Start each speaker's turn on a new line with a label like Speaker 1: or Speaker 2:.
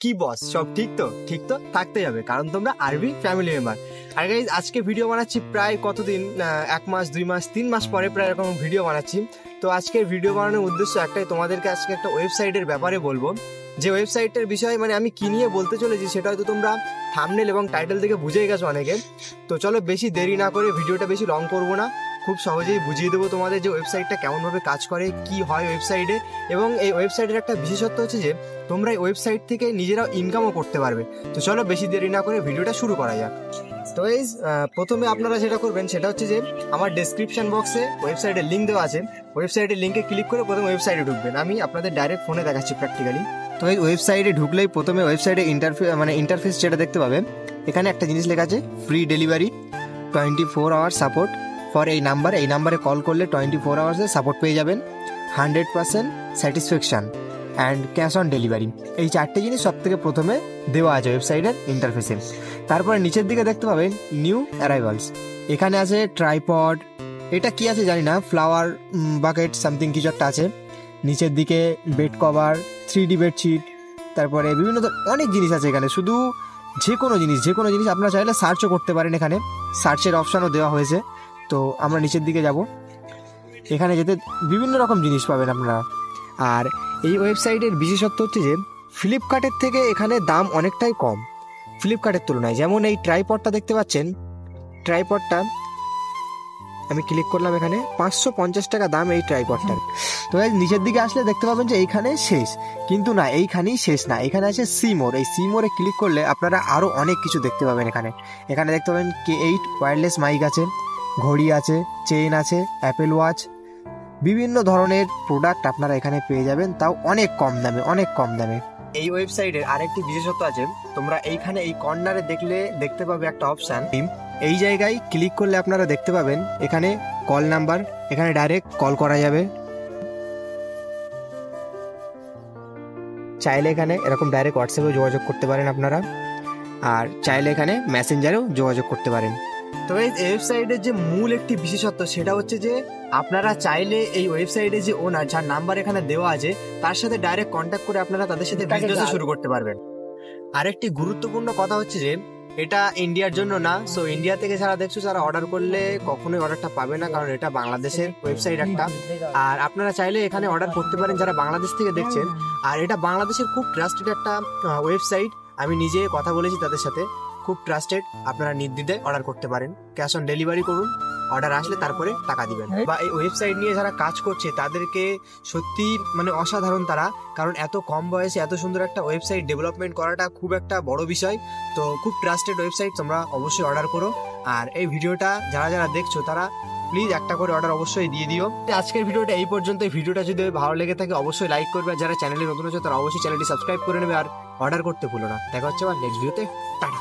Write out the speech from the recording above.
Speaker 1: কি বস, সব ঠিক তো? ঠিক তো থাকতেই হবে, কারণ তোমরা আরবি ফ্যামিলি মেম্বার। আর গাইজ আজকে ভিডিও বানাচ্ছি প্রায় কতদিন, 1 মাস 2 মাস 3 মাস পরে প্রায় এরকম ভিডিও বানাচ্ছি। তো আজকের ভিডিও বানানোর উদ্দেশ্য একটাই, তোমাদেরকে আজকে একটা ওয়েবসাইটের ব্যাপারে বলবো। যে ওয়েবসাইটের বিষয়ে মানে আমি কি নিয়ে বলতে চলেছি সেটা হয়তো তোমরা থাম্বনেল এবং টাইটেল থেকে বুঝেই গেছো অনেকে। তো চলো বেশি দেরি না করে, ভিডিওটা বেশি লং করবো না, খুব সহজেই বুঝিয়ে দেবো তোমাদের যে ওয়েবসাইটটা কেমনভাবে কাজ করে, কি হয় ওয়েবসাইটে। এবং এই ওয়েবসাইটের একটা বিশেষত্ব হচ্ছে যে তোমরা এই ওয়েবসাইট থেকে নিজেরাও ইনকামও করতে পারবে। তো চলো বেশি দেরি না করে ভিডিওটা শুরু করা যাক। তো এই প্রথমে আপনারা যেটা করবেন সেটা হচ্ছে যে আমার ডেসক্রিপশন বক্সে ওয়েবসাইটের লিঙ্ক দেওয়া আছে, ওয়েবসাইটের লিঙ্কে ক্লিক করে প্রথমে ওয়েবসাইটে ঢুকবেন। আমি আপনাদের ডাইরেক্ট ফোনে দেখাচ্ছি প্র্যাকটিক্যালি। তো এই ওয়েবসাইটে ঢুকলেই প্রথমে ওয়েবসাইটে ইন্টারফেস যেটা দেখতে পাবেন, এখানে একটা জিনিস লেখা আছে free delivery 24 hour support for এই নাম্বারে কল করলে 24 আওয়ার্সের সাপোর্ট পেয়ে যাবেন, 100% satisfaction and cash on delivery. এই চারটে জিনিস সব থেকে প্রথমে দেওয়া আছে ওয়েবসাইটের ইন্টারফেসে। তারপরে নিচের দিকে দেখতে পাবেন নিউ অ্যারাইভালস, এখানে আছে ট্রাইপড, এটা কি আছে জানি না, ফ্লাওয়ার বাকেট সামথিং কিছু একটা আছে। নিচের দিকে বেড কভার, 3D বেডশিট, তারপরে বিভিন্ন অনেক জিনিস আছে এখানে। শুধু যে কোনো জিনিস আপনারা চাইলে সার্চও করতে পারেন, এখানে সার্চের অপশানও দেওয়া হয়েছে। তো আমরা নিচের দিকে যাব, এখানে যেতে বিভিন্ন রকম জিনিস পাবেন আপনারা। আর এই ওয়েবসাইটের বিশেষত্ব হচ্ছে যে ফ্লিপকার্টের থেকে এখানে দাম অনেকটাই কম ফ্লিপকার্টের তুলনায়। যেমন এই ট্রাইপডটা দেখতে পাচ্ছেন, ট্রাইপডটা আমি ক্লিক করলাম, এখানে 550 টাকা দাম এই ট্রাইপডটার। তো নিচের দিকে আসলে দেখতে পাবেন যে এইখানে শেষ, কিন্তু না, এইখানেই শেষ না, এখানে আছে সিমোর। এই সিমোরে ক্লিক করলে আপনারা আরও অনেক কিছু দেখতে পাবেন। এখানে দেখতে পাবেন K8 ওয়্যারলেস মাইক আছে, ঘড়ি আছে, চেইন আছে, অ্যাপেল ওয়াচ, বিভিন্ন ধরনের প্রোডাক্ট আপনারা এখানে পেয়ে যাবেন, তাও অনেক কম দামে। এই ওয়েবসাইটের আরেকটি বিশেষত্ব আছে, তোমরা এইখানে এই কর্নারে দেখতে পাবে একটা অপশান, এই জায়গায় ক্লিক করলে আপনারা দেখতে পাবেন এখানে কল নাম্বার, এখানে ডাইরেক্ট কল করা যাবে। চাইলে এখানে এরকম ডাইরেক্ট হোয়াটসঅ্যাপেও যোগাযোগ করতে পারেন আপনারা, আর চাইলে এখানে মেসেঞ্জারেও যোগাযোগ করতে পারেন। তো এই ওয়েবসাইটের যে মূল একটি বিশেষত্ব সেটা হচ্ছে যে আপনারা চাইলে এই ওয়েবসাইটে যে ওনার, যার নাম্বার এখানে দেওয়া আছে, তার সাথে ডাইরেক্ট কন্ট্যাক্ট করে আপনারা তাদের সাথে বিজনেস শুরু করতে পারবেন। আরেকটি গুরুত্বপূর্ণ কথা হচ্ছে যে এটা ইন্ডিয়ার জন্য না। সো ইন্ডিয়া থেকে যারা দেখছো, যারা অর্ডার করলে কখনোই অর্ডারটা পাবে না, কারণ এটা বাংলাদেশের ওয়েবসাইট একটা। আর আপনারা চাইলে এখানে অর্ডার করতে পারেন যারা বাংলাদেশ থেকে দেখছেন। আর এটা বাংলাদেশের খুব ট্রাস্টেড একটা ওয়েবসাইট, আমি নিজে কথা বলেছি তাদের সাথে, খুব ট্রাস্টেড। আপনারা নির্দ্বিধায় অর্ডার করতে পারেন, ক্যাশ অন ডেলিভারি করুন, অর্ডার আসলে তারপরে টাকা দিবেন। বা এই ওয়েবসাইট নিয়ে যারা কাজ করছে তাদেরকে সত্যি মানে অসাধারণ তারা, কারণ এত কম বয়সে এত সুন্দর একটা ওয়েবসাইট ডেভেলপমেন্ট করাটা খুব একটা বড় বিষয়। তো খুব ট্রাস্টেড ওয়েবসাইট, তোমরা অবশ্যই অর্ডার করো। আর এই ভিডিওটা যারা দেখছো তারা প্লিজ একটা করে অর্ডার অবশ্যই দিয়ে দিও। আজকের ভিডিওটা এই পর্যন্ত। ভিডিওটা যদি ভালো লেগে থাকে অবশ্যই লাইক করবে, আর যারা চ্যানেলে নতুন আছে তারা অবশ্যই চ্যানেলটি সাবস্ক্রাইব করে নেবে, আর অর্ডার করতে ভুলো না। দেখা হচ্ছে আবার নেক্সট ভিডিওতে। টাটা।